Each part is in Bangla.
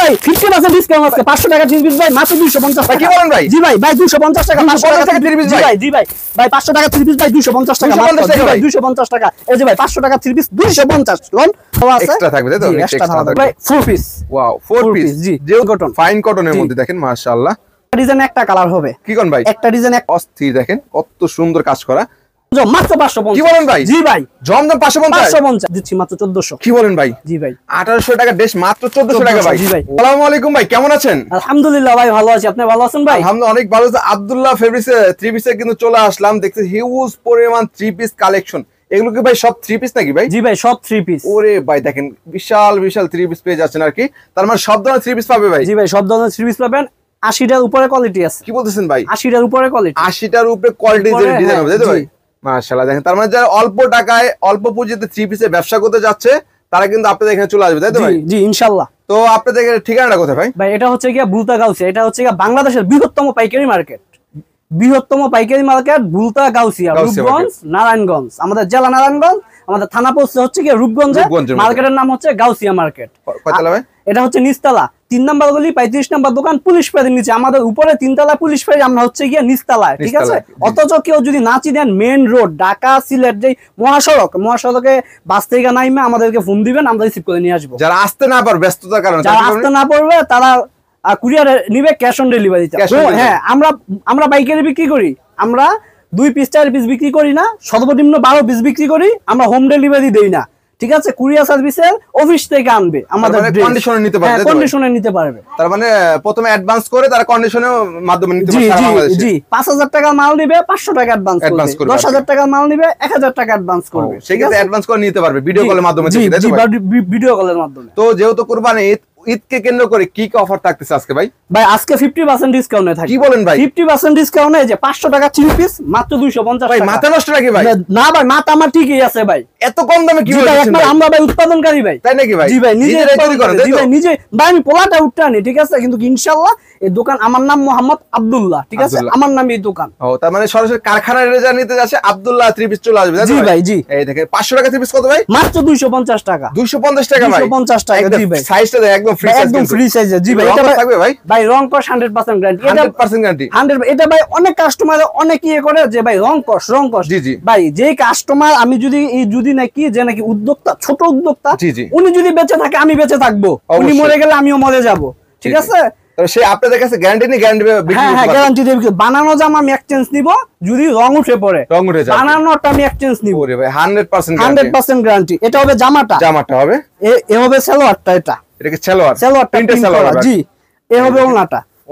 ভাই 50% ডিসকাউন্ট আছে 500 টাকা 3 পিস ভাই মাত্র 250 টাকা। কি বলেন ভাই? জি ভাই 250 টাকা 500 টাকা 3 পিস ভাই। জি ভাই 500 টাকা 3 পিস ভাই 250 টাকা মাত্র ভাই 250 টাকা। এই যে ভাই 500 টাকা 3 পিস 250 লোন আছে এক্সট্রা থাকবে তাই তো? এক্সট্রা থাকবে ভাই 4 পিস। ওয়াও 4 পিস জি কটন ফাইন কটনের মধ্যে দেখেন মাশাআল্লাহ। ডিজাইন একটা কালার হবে। কি কোন ভাই? একটা ডিজাইন অস্থির দেখেন কত সুন্দর কাজ করা। মাত্র 550। কি বলেন ভাই? জি ভাই জমজম 550 দিচ্ছি মাত্র 1400। কি বলেন ভাই? জি ভাই 1800 টাকা ড্রেস মাত্র 1400 টাকা ভাই। জি ভাই আসসালামু আলাইকুম ভাই, কেমন আছেন? আলহামদুলিল্লাহ ভাই ভালো আছি, আপনি ভালো আছেন ভাই? আলহামদুলিল্লাহ অনেক ভালো আছি। আব্দুল্লাহ ফেব্রিক্সে 3 পিসে কিন্তু চলে আসলাম, দেখতে হিউজ পরিমাণ 3 পিস কালেকশন। এগুলো কি ভাই সব 3 পিস নাকি ভাই? জি ভাই সব 3 পিস। ওরে ভাই দেখেন বিশাল বিশাল 3 পিস পেয়ে যাচ্ছেন আর কি, তার মানে সব ধরনের 3 পিস পাবে ভাই? জি ভাই সব ধরনের 3 পিস পাবেন। 80টার উপরে কোয়ালিটি আছে। কি বলতেছেন ভাই? 80টার উপরে কোয়ালিটি, 80টার উপরে কোয়ালিটি ডিজাইন হবে তাই তো ভাই? মাশাআল্লাহ দেখেন, তার মানে যারা অল্প টাকায় অল্প পুঁজিতে 3 পিসে ব্যবসা করতে যাচ্ছে তারা কিন্তু আপনাদের এখানে চলে আসবে তাই তো ভাই? জি ইনশাআল্লাহ। তো আপনাদের ঠিকানাটা কোথায় ভাই? ভাই এটা হচ্ছে গিয়া বুলতা গাউসিয়া, এটা হচ্ছে গিয়া বাংলাদেশের বৃহত্তম পাইকারি মার্কেট। বুলতা গাউসিয়া, রূপগঞ্জ নারায়ণগঞ্জ। আমাদের জেলা নারায়ণগঞ্জ, আমাদের থানা পড়ছে হচ্ছে গিয়া রূপগঞ্জে। মার্কেটের নাম হচ্ছে গাউসিয়া মার্কেট। কয়তলা ভাই? এটা হচ্ছে নিচতলা 3 নাম্বার গলি 35 নাম্বার দোকান পুলিশ ফাঁড়ির নিচে। আমাদের উপরে 3 তলা পুলিশ ফাঁড়ি, আমরা হচ্ছে গিয়া নিচতলায়, ঠিক আছে? অথচ কেউ যদি না চিনেন মেইন রোড ঢাকা সিলেট যে মহাসড়কে বাস থেকে নাইমে আমাদেরকে ফোন দিবেন, আমরা রিসিভ করে নিয়ে আসবো। যারা আসতে না পারবে ব্যস্ততার কারণে, যারা আসতে না পারবে তারা কুরিয়ার নিবে, ক্যাশ অন ডেলিভারিতে। হ্যাঁ আমরা পাইকারি বিক্রি করি, আমরা 2 পিস 4 পিস বিক্রি করি না, সর্বনিম্ন 12 পিস বিক্রি করি। আমরা হোম ডেলিভারি দেই না, ঠিক আছে? কুরিয়ার সার্ভিসের অফিস থেকে আনবে, আমাদের কন্ডিশনে নিতে পারবে। হ্যাঁ কন্ডিশনে নিতে পারবে। তার মানে প্রথমে অ্যাডভান্স করে তারা কন্ডিশনের মাধ্যমে নিতে পারবে সারা বাংলাদেশে। জি 5000 টাকা মাল নিবে 500 টাকা অ্যাডভান্স করবে, 10000 টাকা মাল নিবে 1000 টাকা অ্যাডভান্স করবে। সেক্ষেত্রে অ্যাডভান্স করে নিতে পারবে ভিডিও কলের মাধ্যমে। জি ভিডিও কলের মাধ্যমে। তো যেহেতু কুরবানি ঈদকে কেন্দ্র করে কি কি অফার থাকতেছে আজকে ভাই? ভাই আজকে 50% ডিসকাউন্টে থাকে। কি বলেন ভাই? 50% ডিসকাউন্টে যে 500 টাকা 3 পিস মাত্র 250 টাকা। ভাই মাথা নষ্ট নাকি ভাই? না ভাই মাথা আমার ঠিকই আছে ভাই। এত কম দামে কি ভাই? একবার আমরা ভাই উৎপাদনকারী ভাই। তাই নাকি ভাই? জি ভাই নিজে তৈরি করেন তাই তো? জি ভাই নিজে ভাই আমি পোলাটা উঠতে আনি, ঠিক আছে? কিন্তু ইনশাআল্লাহ এই দোকান, আমার নাম মোহাম্মদ আব্দুল্লাহ, ঠিক আছে? আমার নাম এই দোকান। ও তার মানে সরাসরি কারখানার রেজাল্ট নিতে যাচ্ছে আব্দুল্লাহ 3 পিস চলে আসবে তাই তো? জি ভাই জি। এই দেখেন 500 টাকা 3 পিস কত ভাই? মাত্র 250 টাকা। 250 টাকা ভাই? 250 টাকা। জি ভাই সাইজটা একদম ফ্রি সাইজ, একদম ফ্রি সাইজে। জি ভাই এটা থাকবে ভাই? ভাই রং কস 100% গ্যারান্টি। 100% গ্যারান্টি। 100 এটা ভাই অনেক কাস্টমার অনেক ইয়ে করে যে ভাই রং কস। জি জি ভাই যে কাস্টমার আমি যদি নাকি যে নাকি উদ্যোক্তা, ছোট উদ্যোক্তা, জি জি উনি যদি বেঁচে থাকে আমি বেঁচে থাকবো, উনি মরে গেলে আমিও মরে যাব, ঠিক আছে? তবে সে আপনাদের কাছে গ্যারান্টি নেই, গ্যারান্টি বিক্রি করতে হ্যাঁ গ্যারান্টি দেব। বানানো জামা আমি এক্সচেঞ্জ নিব, যদি রং উঠে পড়ে রং উঠে যায় বানানোটা আমি এক্সচেঞ্জ নিব। ওরে ভাই 100% 100% গ্যারান্টি। এটা হবে জামাটা হবে, এ হবে সালোয়ারটা। এটা কি সালোয়ার প্রিন্টেড সালোয়ার? জি এ হবে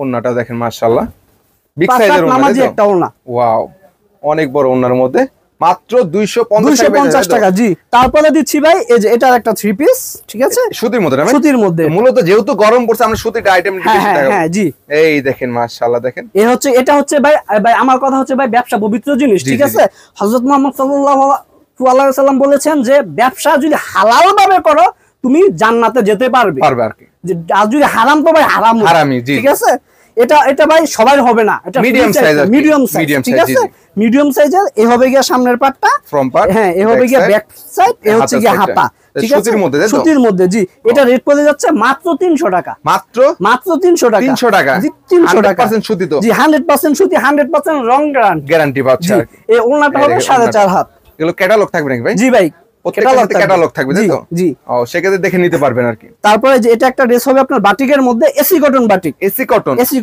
ওন্নাটা দেখেন মাশাআল্লাহ বিগ সাইজের ওন্না, নামাজি একটা ওন্না। ওয়াও অনেক বড় ওন্নার মধ্যে মাত্র 250 টাকা। জি তারপরে দিচ্ছি ভাই এই যে এটার একটা 3 পিস, ঠিক আছে? সুতির মধ্যে না ভাই? সুতির মধ্যে। মূলত যেহেতু গরম পড়ছে আমরা সুতির আইটেম বেশি টাকা। হ্যাঁ জি এই দেখেন মাশাআল্লাহ দেখেন এটা হচ্ছে ভাই আমার কথা হচ্ছে ভাই ব্যবসা পবিত্র জিনিস, ঠিক আছে? হযরত মুহাম্মদ সাল্লাল্লাহু আলাইহি ওয়াসাল্লাম বলেছেন যে ব্যবসা যদি হালাল ভাবে করো তুমি জান্নাতে যেতে পারবে আর কি। আর যদি হারাম তো ভাই হারামি, ঠিক আছে? এটা ভাই সবাই হবে না, এটা মিডিয়াম সাইজ, ঠিক আছে? মিডিয়াম সাইজের। এ হবে গিয়া সামনের পাটটা, ফ্রন্ট পার্ট, হ্যাঁ এ হবে গিয়া ব্যাক সাইড, এ হচ্ছে গিয়া হাতা, ঠিক আছে? সুতির মধ্যে। জি এটা রেট পড়ে যাচ্ছে মাত্র 300 টাকা। মাত্র 300 টাকা। 300 টাকা। জি 300 টাকা। 100% সুতি তো? জি 100% সুতি, 100% রং গ্যারান্টি পাচ্ছেন। এই ওন্নাটা হবে 4.5 হাত। এগুলো ক্যাটালগ থাকবে নাকি ভাই? জি ভাই ক্যাটালগ থাকবে তাই তো? জি ও সেক্ষেত্রে দেখে নিতে পারবেন আর কি। তারপরে যে এটা একটা ড্রেস হবে আপনার বাটিকের মধ্যে, AC cotton batik. AC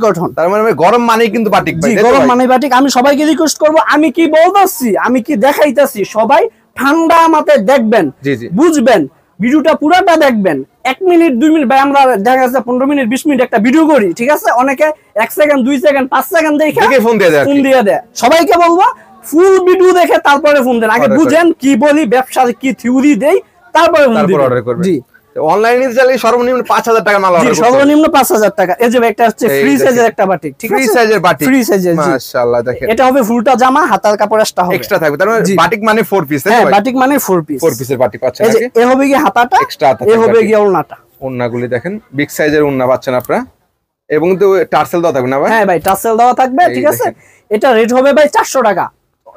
cotton তার মানে গরম মানেই কিন্তু বাটিক ভাই। গরম মানে বাটিক। আমি সবাইকে রিকোয়েস্ট করব, আমি কি বলতাছি, আমি কি দেখাইতাছি, সবাই ঠান্ডা মাথায় দেখবেন, বুঝবেন, ভিডিওটা পুরোটা দেখবেন। 1 মিনিট 2 মিনিট ভাই আমরা দেখা যাচ্ছে 15 মিনিট 20 মিনিট একটা ভিডিও করি, ঠিক আছে? অনেকে 1 সেকেন্ড 2 সেকেন্ড 5 সেকেন্ড দেখে ফোন দিয়ে দেয়। সবাইকে বলবো ফুল ভিডিও দেখে তারপরে ফোন দেন, আগে বুঝেন কি বলি, ব্যবসার কি থিওরি দেই, তারপরে অর্ডার করবেন। জি অনলাইনে চাইলে সর্বনিম্ন 5000 টাকা মাল অর্ডার করতে হবে। সর্বনিম্ন 5000 টাকা। এই যে একটা হচ্ছে ফ্রি সাইজের একটা বাটিক, ঠিক আছে? ফ্রি সাইজের বাটিক, ফ্রি সাইজের। জি মাশাআল্লাহ দেখেন এটা হবে ফুলটা জামা, হাতার কাপড় এক্সট্রা থাকবে। তার মানে বাটিক মানে 4 পিস, হ্যাঁ বাটিক মানে 4 পিসের বাটিক পাচ্ছেন নাকি? এ হবে কি হাতাটা এক্সট্রা, এ হবে কি ওন্নাটা। ওন্নাগুলি দেখেন বিগ সাইজের ওন্না পাচ্ছেন আপনারা, এবং তো টার্সেল দেওয়া থাকবে না ভাই? হ্যাঁ ভাই টার্সেল দেওয়া থাকবে, ঠিক আছে? এটা রেট হবে ভাই 400 টাকা।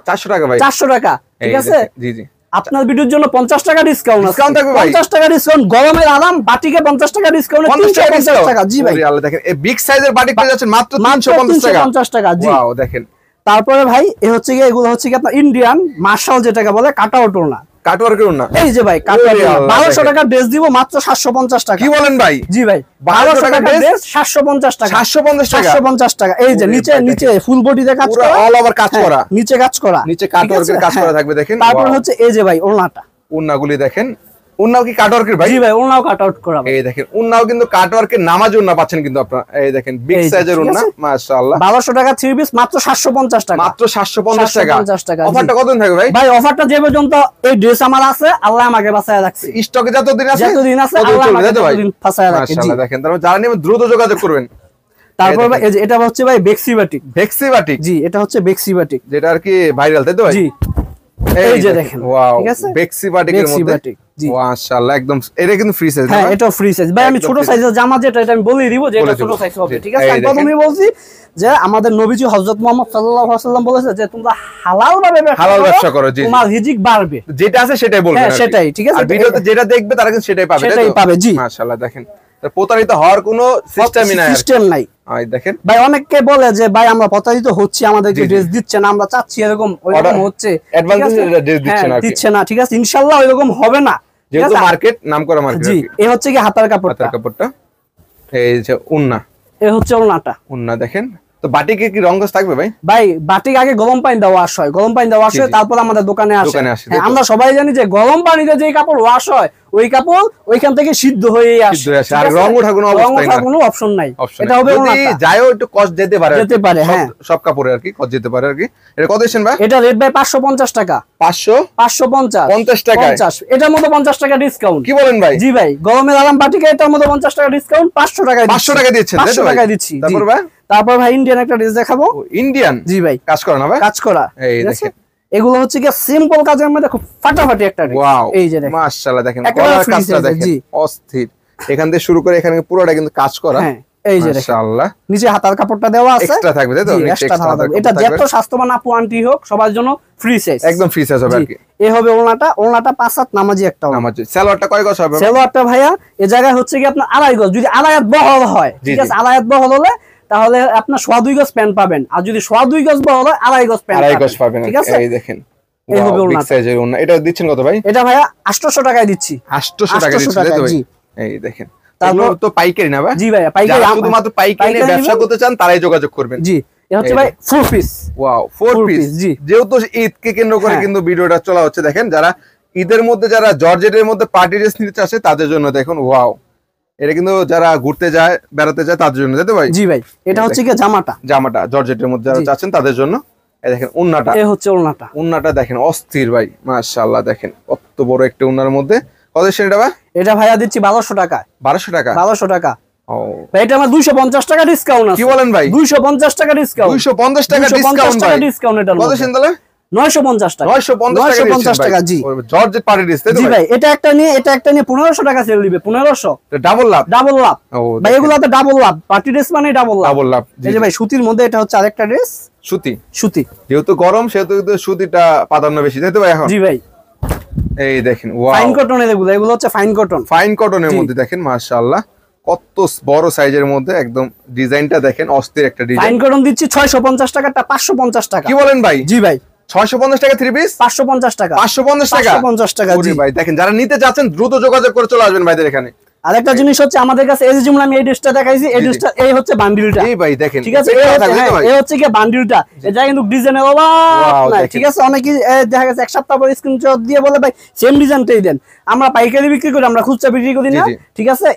400 টাকা ভাই? 400 টাকা, ঠিক আছে? জি জি আপনার ভিডিওর জন্য 50 টাকা ডিসকাউন্ট আছে। ডিসকাউন্ট থাকবে ভাই, 50 টাকা ডিসকাউন্ট, গরমের আরাম বাটিকে 50 টাকা ডিসকাউন্ট, 350 টাকা। জি ভাই, আল্লাহ দেখেন এই বিগ সাইজের বাটিক পেয়ে যাচ্ছেন মাত্র 350 টাকা। জি ওয়াও দেখেন। তারপরে ভাই এ হচ্ছে কি, এগুলো হচ্ছে কি আপনার ইন্ডিয়ান মার্শাল যেটাকে বলে, কাটআউট ওড়না, কাটওয়ার্কের ওড়না। এই যে ভাই কাটওয়ার্ক ওড়না 1200 টাকা ড্রেস দিব মাত্র 750 টাকা। কি বলেন ভাই? জি ভাই 1200 টাকা ড্রেস 750 টাকা, 750 টাকা। এই যে নিচে ফুল বডিতে কাজ করা, অল ওভার কাজ করা, নিচে কাজ করা, নিচে কাটওয়ার্কের কাজ করা থাকবে দেখেন। তারপর হচ্ছে এই যে ভাই ওড়নাটা, ওড়নাগুলি দেখেন, ওড়নাও কি কাটওয়ার্কের ভাই? জি ভাই ওড়নাও কাটআউট করা। এই দেখেন ওড়নাও কিন্তু কাটওয়ার্কের নামাজ ওড়না পাচ্ছেন কিন্তু আপনারা। এই দেখেন বিগ সাইজের ওড়না মাশাআল্লাহ। 1200 টাকা 3 পিস মাত্র 750 টাকা, মাত্র 750 টাকা। 750 টাকা। অফারটা কতদিন থাকবে ভাই? ভাই অফারটা যে পর্যন্ত এই ড্রেস আমার আছে, আল্লাহ আমাকে বাঁচায় রাখছে। স্টকে যতদিন আছে যতদিন আছে আল্লাহ আমাকে ততদিন বাঁচায় রাখে। জি মাশাআল্লাহ দেখেন, তারপর যারা নেবেন দ্রুত যোগাযোগ করবেন। তারপর ভাই এই যে এটা হচ্ছে ভাই বেক্সি বাটিক। বেক্সি বাটিক, জি এটা হচ্ছে বেক্সি বাটিক, যেটা আর কি ভাইরাল, তাই তো ভাই? জি এই যে দেখেন, ওয়াও ঠিক আছে বেক্সি বাটিকের বেক্সি মধ্যে বাটিক, জি মাশাআল্লাহ একদম। এটা কিন্তু ফ্রি সাইজ। হ্যাঁ এটা ফ্রি সাইজ ভাই। আমি একদম ছোট free সাইজের জামা যেটা এটা আমি বলে দিব যে এটা বলে ছোট দিব। সাইজ হবে, জি, ঠিক আছে। এই আমি দেখেন। প্রথমেই বলছি যে আমাদের নবীজি হযরত মুহাম্মদ সাল্লাল্লাহু আলাইহি ওয়াসাল্লাম বলেছে যে তোমরা হালাল ভাবে ব্যবসা করো, জি, তোমার রিজিক বাড়বে। যেটা আছে সেটাই বলবেন। হ্যাঁ সেটাই, ঠিক আছে। আর ভিডিওতে যেটা দেখবে তারা কিন্তু সেটাই পাবে, সেটাই পাবে। জি মাশাআল্লাহ দেখেন, প্রতারিত হওয়ার কোনো সিস্টেমই নাই, সিস্টেম নাই। এই দেখেন ভাই অনেককে বলে যে ভাই আমরা প্রতারিত হচ্ছি, আমাদেরকে ড্রেস দিচ্ছে না, আমরা চাচ্ছি এরকম, ওইরকম হচ্ছে, অ্যাডভান্স ড্রেস দিচ্ছে না, দিচ্ছে না, ঠিক আছে। ইনশাআল্লাহ ওইরকম হবে না, যেহেতু মার্কেট নাম করা মার্কেট। জি এই হচ্ছে কি হাতার কাপড়টা, হাতার কাপড়টা, এই যে ওন্না, এই হচ্ছে ওড়নাটা। ওন্না দেখেন। তো বাটিকে কি রং কাজ থাকবে ভাই? ভাই বাটিক আগে গরম পানি দেওয়া ওয়াশ হয়, গরম পানি দেওয়া ওয়াশ হয়, তারপর আমাদের দোকানে আসে। হ্যাঁ, আমরা সবাই জানি যে গরম পানিতে যে কাপড় ওয়াশ হয় ওই কাপড় ওইখান থেকে সিদ্ধ হয়ে আসে, আর রং ওঠার কোনো অবস্থা নাই, কোনো অপশন নাই। এটা হবে ওন্নাটা, যায়ও একটু কষ্ট যেতে পারে, হ্যাঁ সব কাপড়ে আর কি কষ্ট যেতে পারে আর কি। এটা কত দিচ্ছেন ভাই? এটা রেট ভাই 550 টাকা। 550 টাকা। এটার মধ্যে 50 টাকা ডিসকাউন্ট। কি বলেন ভাই? জি ভাই গরমের আরাম বাটিকে এটার মধ্যে 50 টাকা ডিসকাউন্ট, 500 টাকা 500 টাকা দিচ্ছেন, 500 টাকা দিচ্ছি। তারপর ভাই তারপর ভাই ইন্ডিয়ান একটা ড্রেস দেখাবো। ইন্ডিয়ান? জি ভাই কাজ করা না ভাই? কাজ করা, এই দেখেন এগুলো হচ্ছে কি সিম্পল কাজের মধ্যে খুব ফাটাফাটি একটা ড্রেস। ওয়াও এই যে দেখেন মাশাআল্লাহ দেখেন, একেবারে কলার free কাজটা size, দেখেন জি। অস্থির। এখান থেকে শুরু করে এখানে পুরোটা কিন্তু কাজ করা। হ্যাঁ এই যে দেখেন মাশাআল্লাহ, নিচে হাতার কাপড়টা দেওয়া আছে, এক্সট্রা থাকবে তাই তো? জি, নিচে extra extra থাকবে। হাতার এটা কাপড় যত থাকবে। স্বাস্থ্যবান আপু আন্টি হোক সবার জন্য ফ্রি সাইজ, একদম ফ্রি সাইজ হবে আর কি। এই হবে ওড়নাটা 5 হাত নামাজি একটা ওড়না। আমার সালোয়ারটা কয় গজ হবে? সালোয়ারটা ভাইয়া এই জায়গায় হচ্ছে কি আপনার 2.5 গজ, যদি 2.5 হাত বহল হয়, ঠিক আছে, 2.5 হাত বহল হলে তাহলে আপনার 2.5 গজ প্যান্ট পাবেন, আর যদি 2.5 গজ বহল হয় 2.5 গজ প্যান্ট 2.5 গজ পাবেন, ঠিক আছে। এই দেখেন এই হবে বিগ ওড়নাটা। সাইজের ওড়না। এটা দিচ্ছেন কত ভাই? এটা ভাইয়া 800 টাকায় দিচ্ছি। 800 টাকা দিচ্ছেন তাই তো ভাই? জি। এই দেখেন, তারপর তারপর তো পাইকারি না ভাই? জি ভাইয়া পাইকারি, যারা শুধুমাত্র পাইকারি নিয়ে ব্যবসা করতে চান তারাই যোগাযোগ করবেন। জি এটা হচ্ছে ভাই ফুল পিস। Wow 4 piece. জি যেহেতু ঈদকে কেন্দ্র করে কিন্তু ভিডিওটা চলা হচ্ছে, দেখেন যারা ঈদের মধ্যে যারা জর্জেটের মধ্যে পার্টি ড্রেস নিতে চাচ্ছে তাদের জন্য দেখুন। ওয়াও এটা কিন্তু যারা ঘুরতে যায় বেড়াতে যায় তাদের জন্য, তাই তো ভাই? জি ভাই এটা হচ্ছে কি জামাটা জর্জেটের মধ্যে যারা চাচ্ছেন তাদের জন্য। এই দেখেন ওন্নাটা, এই হচ্ছে ওড়নাটা। ওন্নাটা দেখেন অস্থির ভাই মাশাআল্লাহ। দেখেন কত বড় একটা ওন্নার মধ্যে। কত সেটা ভাই? এটা ভাইয়া দিচ্ছি 1200 টাকা। 1200 টাকা? 1200 টাকা। ও ভাই এটা আমার 250 টাকা ডিসকাউন্ট আছে। কি বলেন ভাই? 250 টাকা ডিসকাউন্ট। 250 টাকা ডিসকাউন্ট ভাই? ডিসকাউন্ট এটা কত সেন তাহলে? 950 টাকা। 950 টাকা জি। জর্জেট পার্টি ড্রেস তাই তো জি ভাই? ভাই এটা একটা নিয়ে 1500 টাকা সেল দিবে। 1500 ডাবল লাভ। ডাবল লাভ ও ভাই, এগুলাতে ডাবল লাভ, পার্টি ড্রেস মানে ডাবল লাভ। ডাবল লাভ। এই যে ভাই সুতির মধ্যে এটা হচ্ছে আরেকটা ড্রেস, সুতি। যেহেতু গরম সেহেতু কিন্তু সুতিটা প্রাধান্য বেশি তাই তো ভাই এখন? জি ভাই এই দেখেন ওয়াও ফাইন কটনের, এগুলো হচ্ছে ফাইন কটন। ফাইন কটনের মধ্যে দেখেন মাশাআল্লাহ কত বড় সাইজের মধ্যে একদম ডিজাইনটা দেখেন অস্থির একটা ডিজাইন। ফাইন কটন দিচ্ছি 650 টাকাটা 550 টাকা। কি বলেন ভাই? জি ভাই 650 টাকা 3 পিস? 550 টাকা। 550 টাকা? 550 টাকা। জি ভাই দেখেন যারা নিতে যাচ্ছেন দ্রুত যোগাযোগ করে চলে আসবেন ভাইদের এখানে। আরেকটা জিনিস হচ্ছে আমাদের কাছে এই যে যেমন আমি এই ড্রেসটা দেখাইছি, এই ড্রেসটা এই হচ্ছে বান্ডিলটা। এই ভাই দেখেন ঠিক আছে, এই হচ্ছে কি বান্ডিলটা, এটা কিন্তু ডিজাইনের অভাব নাই, ঠিক আছে। অনেকে দেখা গেছে এক সপ্তাহ পর স্ক্রিনশট দিয়ে বলে ভাই সেম ডিজাইনটাই দেন। আমরা পাইকারি বিক্রি করি, আমরা খুচরা বিক্রি করি না, ঠিক আছে।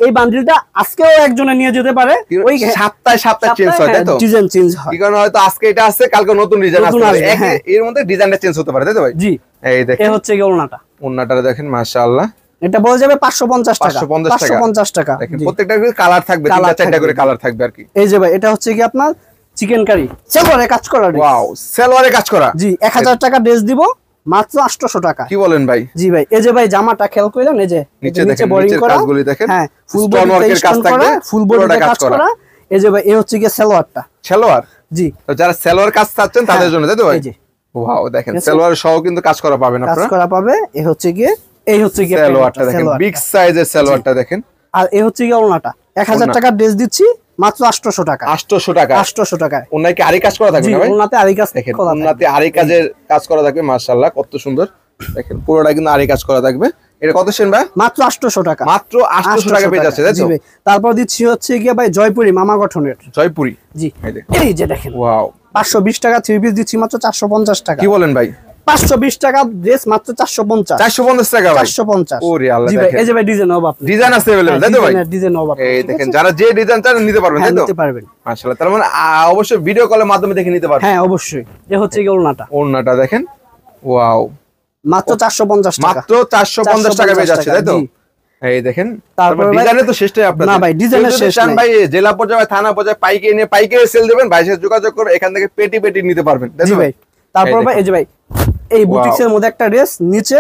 এই বান্ডিলটা আজকেও একজনে নিয়ে যেতে পারে, ওই সপ্তাহে চেঞ্জ হয় তাই তো? ডিজাইন চেঞ্জ হয়, কি কারণে হয়তো আজকে এটা আছে কালকে নতুন ডিজাইন আসতে পারে, এর মধ্যে ডিজাইনটা চেঞ্জ হতে পারে তাই তো ভাই? জি এই দেখেন এই হচ্ছে কি ওড়নাটা। ওড়নাটা দেখেন মাশাআল্লাহ, এটা বলে যাবে 550 টাকা। 550 টাকা। দেখেন প্রত্যেকটা কালার থাকবে, তিনটা চারটা করে কালার থাকবে আর কি। এই যে ভাই এটা হচ্ছে কি আপনার চিকেন কারি সালোয়ারে কাজ করা। ওয়াও সালোয়ারে কাজ করা। জি 1000 টাকা ড্রেস দিব মাত্র 800 টাকা। কি বলেন ভাই? জি ভাই এই যে ভাই জামাটা খেয়াল কইলেন, এই যে নিচে বোরিং করা কাজগুলি দেখেন, হ্যাঁ ফুল স্টোন ওয়ার্কের কাজ থাকবে, ফুল বডিতে কাজ করা। এই যে ভাই এই হচ্ছে কি সালোয়ারটা। সালোয়ার? জি তো যারা সালোয়ার কাজ চাচ্ছেন তাদের জন্য তাই তো ভাই? এই যে ওয়াও দেখেন সালোয়ার সহ কিন্তু কাজ করা পাবেন আপনারা, কাজ করা পাবে। এই হচ্ছে গিয়ে সালোয়ারটা দেখেন, বিগ সাইজের সালোয়ারটা দেখেন। আর এই হচ্ছে গিয়ে ওড়নাটা 1000 টাকার ড্রেস দিচ্ছি মাত্র 800 টাকা। 800 টাকা, 800 টাকায়। ওনাকে কি আরি কাজ করা থাকবে না ভাই? ওনাতে আরি কাজ দেখেন, করা থাকবে। ওনাতে আরি কাজের কাজ করা থাকবে, মাশাআল্লাহ কত সুন্দর। দেখেন পুরোটা কিন্তু আরি কাজ করা থাকবে। এটা কত সেন ভাই? মাত্র 800 টাকা। মাত্র 800 টাকা পেয়ে যাচ্ছে, তাই তো? তারপর দিচ্ছি হচ্ছে গিয়ে ভাই জয়পুরি মামা গঠনের। জয়পুরি, জি এই যে দেখেন, ওয়াও 520 টাকা থ্রি পিস দিচ্ছি মাত্র 450 টাকা। কি বলেন ভাই? 520 টাকা ড্রেস মাত্র 450। 450 টাকা ভাই? 450। ওরে আল্লাহ, জি ভাই এই যে ভাই ডিজাইন হবে, আপনি ডিজাইন আছে अवेलेबल, তাই তো ভাই? ডিজাইন হবে, এই দেখেন যারা যে ডিজাইন চান নিতে পারবেন, তাই তো? নিতে পারবেন মাশাআল্লাহ। তার মানে অবশ্যই ভিডিও কলের মাধ্যমে দেখে নিতে পারবেন। হ্যাঁ অবশ্যই। এই হচ্ছে কি ওড়নাটা, ওড়নাটা দেখেন, ওয়াও মাত্র 450 টাকা। মাত্র 450 টাকা পেয়ে যাচ্ছে, তাই তো? এই দেখেন, তারপর ডিজাইনে তো শেষটাই আপনাদের। না ভাই ডিজাইনের শেষ নাই ভাই। জেলা পর্যায়ে, থানা পর্যায়ে পাইকারি নিয়ে পাইকারি সেল দেবেন, ভাইয়ের সাথে যোগাযোগ করে এখান থেকে পেটি পেটি নিতে পারবেন, তাই তো ভাই? তারপর ভাই এই যে ভাই এই বুটিক্সের মধ্যে একটা ড্রেস নিচে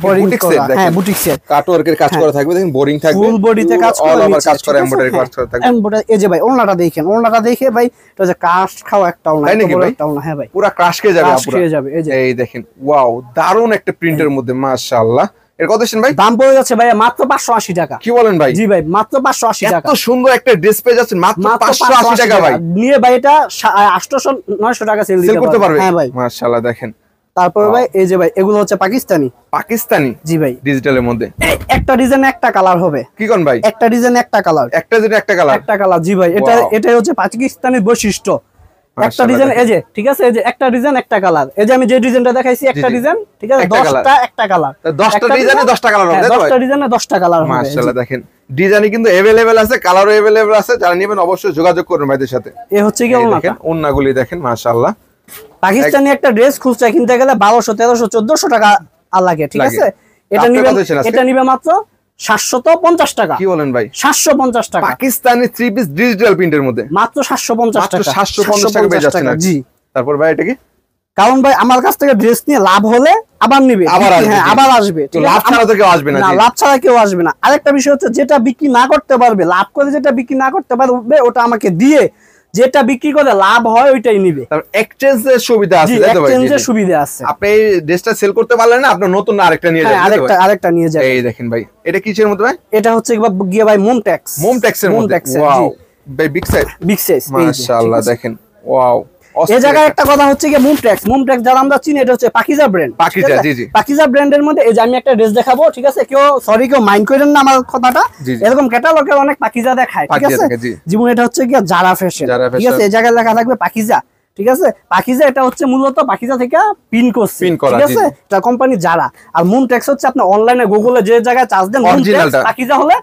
বোরিং করা, হ্যাঁ বুটিক্সের কাটওয়ার্কের কাজ করা থাকবে, দেখেন বোরিং থাকবে, ফুল বডিতে কাজ করা, অল ওভার কাজ করা, এমব্রয়ডারি কাজ করা থাকবে। এমব্রয়ডারি এই যে ভাই ওড়নাটা দেখেন, ওড়নাটা দেখে ভাই এটা যে কাশ খাওয়া একটা ওড়না, এত বড় একটা ওড়না। হ্যাঁ ভাই পুরো ক্রাশ খেয়ে যাবে, পুরো খেয়ে যাবে। এই যে এই দেখেন, ওয়াও দারুন একটা প্রিন্টের মধ্যে, মাশাআল্লাহ। এর কত সেন ভাই? দাম পড়ে যাচ্ছে ভাই মাত্র 580 টাকা। কি বলেন ভাই? জি ভাই মাত্র 580 টাকা। এত সুন্দর একটা ড্রেস পেয়ে যাচ্ছেন মাত্র 580 টাকা ভাই। নিয়ে ভাই এটা 800 900 টাকা সেল করতে পারবে। হ্যাঁ ভাই মাশাআল্লাহ দেখেন। তারপর ভাই এই যে ভাই এগুলো হচ্ছে পাকিস্তানি। জি ভাই ডিজিটালের মধ্যে একটা ডিজাইন একটা কালার হবে। কি কোন ভাই? একটা ডিজাইন একটা কালার, একটা ডিজাইন একটা কালার। জি ভাই এটাই হচ্ছে পাকিস্তানি বৈশিষ্ট্য। একটা ডিজাইন এই যে, ঠিক আছে, এই যে একটা ডিজাইন একটা কালার। এই যে আমি যে ডিজাইনটা দেখাইছি একটা ডিজাইন, ঠিক আছে, 10টা একটা কালার। 10টা ডিজাইনে 10টা কালার হবে, তাই তো ভাই? 10টা ডিজাইনে 10টা কালার হবে। মাশাআল্লাহ দেখেন, ডিজাইনই কিন্তু अवेलेबल আছে, কালারও अवेलेबल আছে। যারা নেবেন অবশ্যই যোগাযোগ করুন ভাইদের সাথে। এই হচ্ছে কি ওড়নাটা, ওড়নাগুলি দেখেন মাশাআল্লাহ। পাকিস্তানি একটা ড্রেস খুচরা কিনতে গেলে 1200 1300 1400 টাকা আর লাগে, ঠিক আছে? এটা নিবে মাত্র 750 টাকা। কি বলেন ভাই? 750 টাকা পাকিস্তানি থ্রি পিস ডিজিটাল প্রিন্টের মধ্যে মাত্র 750 টাকা। 750 টাকা পেয়ে যাচ্ছেন। জি। তারপর ভাই এটা কি? কারণ ভাই আমার কাছ থেকে ড্রেস নিয়ে লাভ হলে আবার নিবে, হ্যাঁ আবার আসবে। লাভ ছাড়া তো কেউ আসবে না। না লাভ ছাড়া কেউ আসবে না। আরেকটা বিষয় হচ্ছে যেটা বিক্রি না করতে পারবে, লাভ করে যেটা বিক্রি না করতে পারবে ওটা আমাকে দিয়ে যেটা বিক্রি করে লাভ হয় ওইটাই নিবে। তারপর এক্সচেঞ্জের সুবিধা আছে, তাই তো ভাই? এক্সচেঞ্জের সুবিধা আছে। আপনি এই ড্রেসটা সেল করতে পারলেন না, আপনি নতুন আরেকটা নিয়ে যাবেন। আরেকটা নিয়ে যাবেন। এই দেখেন ভাই, এটা কিসের মধ্যে ভাই? এটা হচ্ছে গিয়ে ভাই মোমটেক্সের মধ্যে। ওয়াও ভাই, বিগ সাইজ। মাশাআল্লাহ দেখেন, ওয়াও। এই জায়গায় একটা কথা হচ্ছে কি, মুমটেক্স যারা আমরা চিনি, এটা হচ্ছে পাকিজা ব্র্যান্ড। পাকিজা ব্র্যান্ডের মধ্যে এই যে আমি একটা ড্রেস দেখাবো, ঠিক আছে? কেউ মাইন্ড করেন না আমার কথাটা। এরকম ক্যাটালগে অনেক পাকিজা দেখায়, ঠিক আছে? জীবন এটা হচ্ছে কি জারা ফ্যাশন, ঠিক আছে? এই জায়গায় লেখা থাকবে পাকিজা, ঠিক আছে? পাকিজা এটা হচ্ছে মূলত পাকিজা থেকে পিন করছে, ঠিক আছে? এটা কোম্পানি জারা। আর মুমটেক্স হচ্ছে আপনি অনলাইনে গুগলে যে জায়গায় চার্জ দেন মুমটেক্স পাকিজা হলে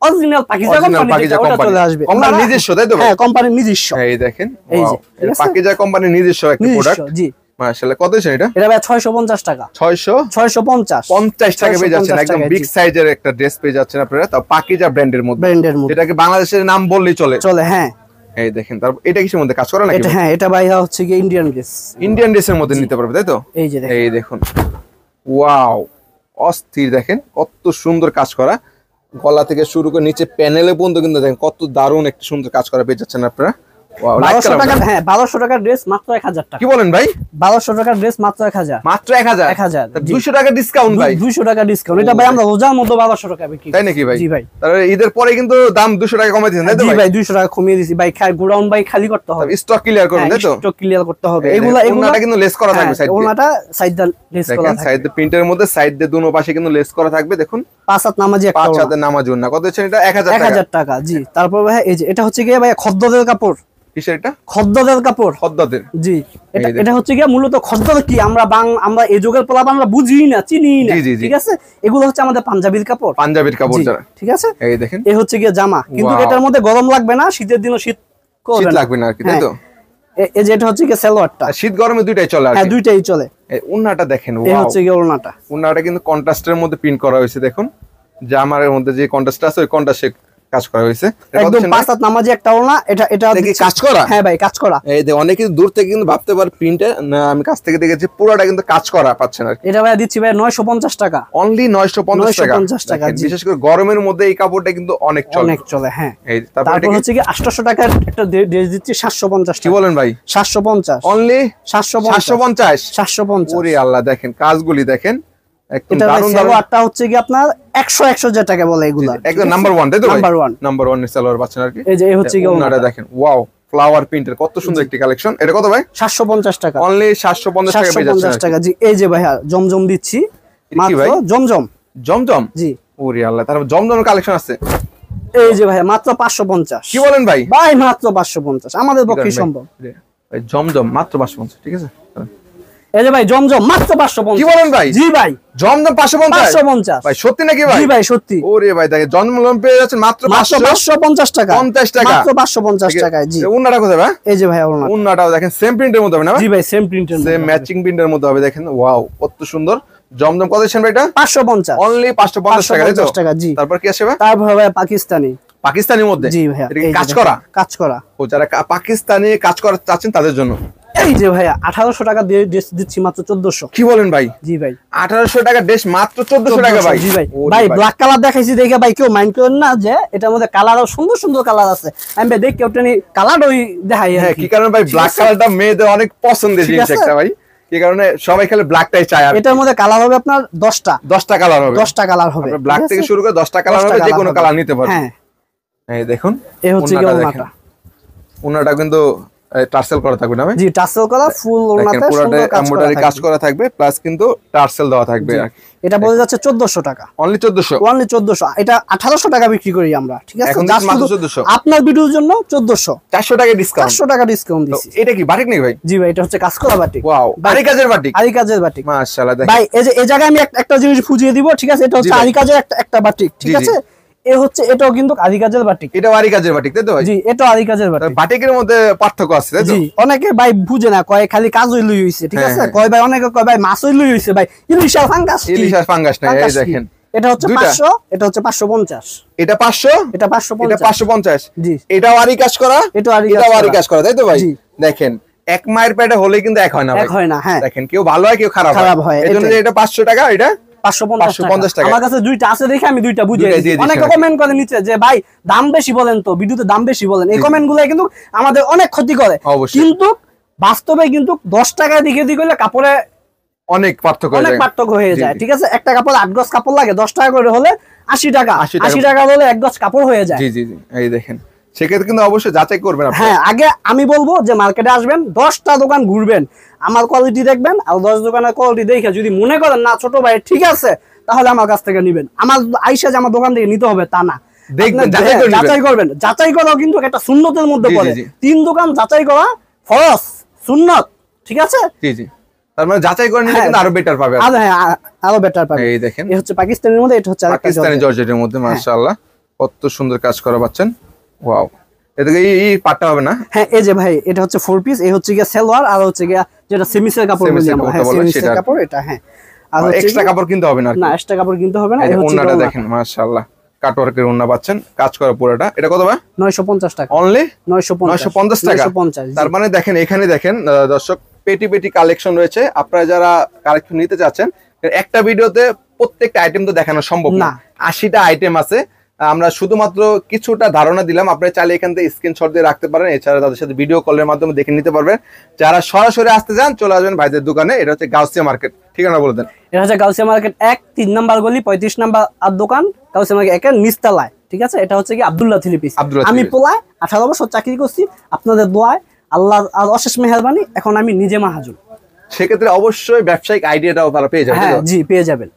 অরিজিনাল পাকিজা কোম্পানি ওটা চলে আসবে। কোম্পানি নিজস্ব, তাই তো? হ্যাঁ কোম্পানি নিজস্ব। এই দেখেন, এই যে পাকিজা কোম্পানি নিজস্ব একটা প্রোডাক্ট। জি মাশাআল্লাহ। কত আছে এটা? এটা ভাই 650 টাকা। 650 টাকা পেয়ে যাচ্ছেন, একদম বিগ সাইজের একটা ড্রেস পেয়ে যাচ্ছেন আপনারা, তাও পাকিজা ব্র্যান্ডের মধ্যে। এটাকে বাংলাদেশের নাম বললেই চলে। হ্যাঁ এই দেখেন। তারপর এটা কিসের মধ্যে কাজ করা নাকি? এটা হ্যাঁ এটা ভাই হচ্ছে কি ইন্ডিয়ান ড্রেসের মধ্যে নিতে পারবে, তাই তো? এই দেখুন, ওয়াও অস্থির। দেখেন কত সুন্দর কাজ করা, গলা থেকে শুরু করে নিচে প্যানেলে পর্যন্ত কিন্তু দেখেন কত দারুণ একটা সুন্দর কাজ করা পেয়ে যাচ্ছেন আপনারা। 1200 টাকা, হ্যাঁ 1200 টাকার ড্রেস মাত্র 1000 টাকা। কি বলেন ভাই? 1200 টাকার ড্রেস মাত্র 1000। মাত্র 1000? 200 টাকা ডিসকাউন্ট ভাই। 200 টাকা ডিসকাউন্ট। এটা ভাই আমরা রোজার মধ্যে 1200 টাকা বিক্রি, তাই নাকি ভাই? জি ভাই। তাহলে ঈদের পরে কিন্তু দাম 200 টাকা কমাই দিয়েছেন, তাই তো ভাই? জি ভাই 200 টাকা কমিয়ে দিয়েছি ভাই। গোডাউন ভাই খালি করতে হবে, স্টক ক্লিয়ার করুন, তাই তো? স্টক ক্লিয়ার করতে হবে। এগুলা কিন্তু লেস করা থাকবে সাইডে। ওনাটা সাইডে লেস করা থাকবে। সাইডে প্রিন্টের মধ্যে সাইডে দুনো পাশে কিন্তু লেস করা থাকবে। দেখুন 5 হাত নামাজি একটা 5 হাতের নামাজ না। কত হচ্ছে এটা? 1000 টাকা। জি। তারপর ভাই এই যে এটা হচ্ছে কি ভাই খদ্দরের কাপড়। কিসের এটা? খদ্দরের কাপড়। খদ্দরের, জি। এটা হচ্ছে কি মূলত খদ্দর কি আমরা এই যুগের পোলাপ আমরা বুঝি না, চিনি না, ঠিক আছে? এগুলো হচ্ছে আমাদের পাঞ্জাবির কাপড় যারা, ঠিক আছে? এই দেখেন, এই হচ্ছে কি জামা, কিন্তু এটার মধ্যে গরম লাগবে না, শীতের দিনও শীত লাগবে না আর কি, তাই তো? এই যে এটা হচ্ছে কি সালোয়ারটা, শীত গরমে দুইটাই চলে। হ্যাঁ দুইটাই চলে। এই ওন্নাটা দেখেন, এই হচ্ছে কি ওন্নাটা কিন্তু কন্ট্রাস্টের মধ্যে প্রিন্ট করা হয়েছে। দেখুন জামার মধ্যে যে কন্ট্রাস্ট আছে ওই কন্ট্রাস্টে কাজ করা হয়েছে একদম 5 হাত নামাজি একটা ওড়না। এটা কাজ করা? হ্যাঁ ভাই কাজ করা। এই যে অনেকে দূর থেকে কিন্তু ভাবতে পারে প্রিন্টে, না আমি কাছ থেকে দেখেছি পুরোটা কিন্তু কাজ করা পাচ্ছেন আর কি। এটা ভাই দিচ্ছি ভাই 950 টাকা, অনলি 950 টাকা। বিশেষ করে গরমের মধ্যে এই কাপড়টা কিন্তু অনেক চলে। হ্যাঁ। এই তারপর হচ্ছে কি 800 টাকার একটা ড্রেস দিচ্ছি 750 কি বলেন ভাই? 750 অনলি 750 750। ওরে আল্লাহ, দেখেন কাজগুলি দেখেন একদম এটা দারুণ দারুণ। সালোয়ারটা হচ্ছে কি আপনার 100 যে টাকা বলে এগুলা একদম নাম্বার 1 তাই তো ভাই? নাম্বার 1 এর সালোয়ার পাচ্ছেন আর কি। এই যে এই হচ্ছে কি ওনাটা দেখেন, ওয়াও ফ্লাওয়ার প্রিন্টের কত সুন্দর একটি কালেকশন। এটা কত ভাই? 750 টাকা, অনলি 750 টাকা পেয়ে যাচ্ছেন 750 টাকা। জি এই যে ভাইয়া জমজম দিচ্ছি মাত্র। জমজম জি। ওরে আল্লাহ, তারপর জমজমের কালেকশন আছে। এই যে ভাইয়া মাত্র 550। কি বলেন ভাই? ভাই মাত্র 550 আমাদের পক্ষে সম্ভব। ভাই জমজম মাত্র 550, ঠিক আছে। এই যে ভাই জমজম মাত্র 550। কি বলেন ভাই? জি ভাই জমজম 550 ভাই, সত্যি নাকি ভাই? জি ভাই সত্যি। ওরে ভাই দেখেন জমজম পেয়ে যাচ্ছেন মাত্র 550 টাকা, 50 টাকা, মাত্র 550 টাকায়। জি ওন্নাটা কোথায় ভাই? এই যে ভাই ওন্নাটাও দেখেন সেম প্রিন্টের মধ্যে হবে না? জি ভাই সেম প্রিন্টের মধ্যে, সেম ম্যাচিং প্রিন্টের মধ্যে হবে। দেখেন ওয়াও কত সুন্দর। জমজম কত দিচ্ছেন ভাই এটা? 550, অনলি 550 টাকা তাই তো? টাকা। জি। তারপর কি আসে ভাই? তারপর ভাই পাকিস্তানের মধ্যে। জি ভাইয়া এটা কি কাজ করা? ও যারা পাকিস্তানি কাজ করা চাচ্ছেন তাদের জন্য। এই যে ভাইয়া 1800 টাকা দিয়ে ড্রেস দিচ্ছি মাত্র 1400। কি বলেন ভাই? জি ভাই 1800 টাকা ড্রেস মাত্র 1400 টাকা ভাই। জি ভাই। ভাই ব্ল্যাক কালার দেখাইছি দেখে ভাই কেউ মাইন্ড করেন না যে এটার মধ্যে কালারও সুন্দর সুন্দর কালার আছে। আমি ভাই দেখে ওটা নি কালার ওই দেখাই। হ্যাঁ কি কারণে ভাই ব্ল্যাক কালারটা মেয়েদের অনেক পছন্দের জিনিস একটা ভাই, কি কারণে সবাই খালি ব্ল্যাকটাই চায়। আর এটার মধ্যে কালার হবে আপনার 10টা কালার হবে। 10টা কালার হবে। ব্ল্যাক থেকে শুরু করে 10টা কালার হবে, যে কোনো কালার নিতে পারবেন। হ্যাঁ এই দেখুন এই হচ্ছে কি ওনাটা। ওনাটা কিন্তু টার্সেল করা থাকবে না ভাই? জি টার্সেল করা ফুল ওনাতে সুন্দর কাজ করা থাকবে, প্লাস কিন্তু টার্সেল দেওয়া থাকবে। এটা বলে যাচ্ছে 1400 টাকা। অনলি 1400? অনলি 1400। এটা 1800 টাকা বিক্রি করি আমরা, ঠিক আছে। এখন মাত্র 1400 আপনার ভিডিওর জন্য 1400, 400 টাকা ডিসকাউন্ট। 400 টাকা ডিসকাউন্ট দিছি। এটা কি বাটিক নাকি ভাই? জি ভাই এটা হচ্ছে কাজ করা বাটিক। ওয়াও আরি কাজের বাটিক। আরি কাজের বাটিক মাশাআল্লাহ। দেখেন ভাই এই যে এই জায়গায় আমি একটা জিনিস বুঝিয়ে দিব, ঠিক আছে। এটা হচ্ছে আরি কাজের একটা বাটিক, ঠিক আছে। এ হচ্ছে এটাও কিন্তু আরি কাজের বাটিক। এটাও আরি কাজের বাটিক তাই তো ভাই? জি এটাও আরি কাজের বাটিক। বাটিকের মধ্যে পার্থক্য আছে তাই তো? জি অনেকে ভাই বুঝে না, কয় খালি কাজই লই হইছে, ঠিক আছে। কয় ভাই অনেকে কয় ভাই মাছই লই হইছে। ভাই ইলিশ আর ফাঙ্গাস না। এই দেখেন এটা হচ্ছে 500, এটা হচ্ছে 550। এটা 500, এটা 550, এটা 550। জি এটাও আরি কাজ করা, এটাও আরি কাজ করা তাই তো ভাই? দেখেন এক মায়ের পেটে হলে কিন্তু এক হয় না ভাই। এক হয় না। হ্যাঁ দেখেন কেউ ভালো হয় কেউ খারাপ হয়। এজন্য এটা 500 টাকা, এটা 550 টাকা। আমার কাছে দুইটা আছে দেখে আমি দুইটা বুঝিয়ে দিই। অনেকে কমেন্ট করে নিচে যে ভাই দাম বেশি বলেন, তো ভিডিওতে দাম বেশি বলেন। এই কমেন্ট গুলো কিন্তু আমাদের অনেক ক্ষতি করে। কিন্তু বাস্তবে কিন্তু 10 টাকা দিকে দিকে হলে কাপড়ে অনেক পার্থক্য হয়ে যায়, ঠিক আছে। একটা কাপড় 8 গজ কাপড় লাগে, 10 টাকা করে হলে 80 টাকা। 80 টাকা হলে 1 গজ কাপড় হয়ে যায়। জি জি জি। এই দেখেন সেক্ষেত্রে কিন্তু অবশ্যই যাচাই করবেন আপনি। হ্যাঁ আগে আমি বলবো যে মার্কেটে আসবেন, 10টা দোকান ঘুরবেন, আমার কোয়ালিটি দেখবেন, আর 10 দোকানের কোয়ালিটি দেখে যদি মনে করেন না ছোট ভাই ঠিক আছে, তাহলে আমার কাছ থেকে নিবেন। আমার আইসা যে আমার দোকান থেকে নিতে হবে তা না, যাচাই করবেন। যাচাই করাও কিন্তু একটা সুন্নতের মধ্যে পড়ে। 3 দোকান যাচাই করা ফরজ, সুন্নত, ঠিক আছে। জি জি। তার মানে যাচাই করে নিলে কিন্তু আরো বেটার পাবে। আরো বেটার পাবে। এই দেখেন এই হচ্ছে পাকিস্তানের মধ্যে, এটা হচ্ছে পাকিস্তানি জর্জেটের মধ্যে। মাশাআল্লাহ কত সুন্দর কাজ করা পাচ্ছেন। ওয়াও এদিকে এই পাটটা হবে না? হ্যাঁ এই যে ভাই এটা হচ্ছে 4 পিস। এই হচ্ছে গিয়া সালোয়ার, আর হচ্ছে গিয়া যেটা সেমিসের কাপড় বলি আমরা। হ্যাঁ সেমিসের কাপড় এটা। হ্যাঁ আর এক্সট্রা কাপড় কিনতে হবে না? না এক্সট্রা কাপড় কিনতে হবে না। এই হচ্ছে ওন্নাটা দেখেন মাশাআল্লাহ কাটওয়ার্কের ওন্না পাচ্ছেন, কাজ করা পুরোটা। এটা কত ভাই? 950 টাকা। অনলি 950 টাকা। তার মানে দেখেন এখানে দেখেন দর্শক পেটি পেটি কালেকশন রয়েছে। আপনারা যারা কালেকশন নিতে চাচ্ছেন, একটা ভিডিওতে প্রত্যেকটা আইটেম তো দেখানো সম্ভব না। 80টা আইটেম আছে। আমরা শুধুমাত্র কিছুটা ধারণা দিলাম। আপনারা চাইলে এখান থেকে স্ক্রিনশট দিয়ে রাখতে পারেন, এছাড়া তাদের সাথে ভিডিও কলের মাধ্যমে দেখে নিতে পারবেন। যারা সরাসরি আসতে চান চলে আসবেন ভাইদের দোকানে। এটা হচ্ছে গাউসিয়া মার্কেট, ঠিকানা বলে দেন। এটা হচ্ছে গাউসিয়া মার্কেট 1 3 নাম্বার গলি 35 নাম্বার আর দোকান, গাউসিয়া মার্কেট 1 এর নিচতলায়, ঠিক আছে। এটা হচ্ছে কি আব্দুল্লাহ থ্রি পিস। আমি পোলায় 18 বছর চাকরি করছি, আপনাদের দোয়ায় আল্লাহ আর অশেষ মেহেরবানি এখন আমি নিজে মাহাজুন। সেক্ষেত্রে অবশ্যই ব্যবসায়িক আইডিয়াটাও তারা পেয়ে যাবে। হ্যাঁ জি পেয়ে যাবেন।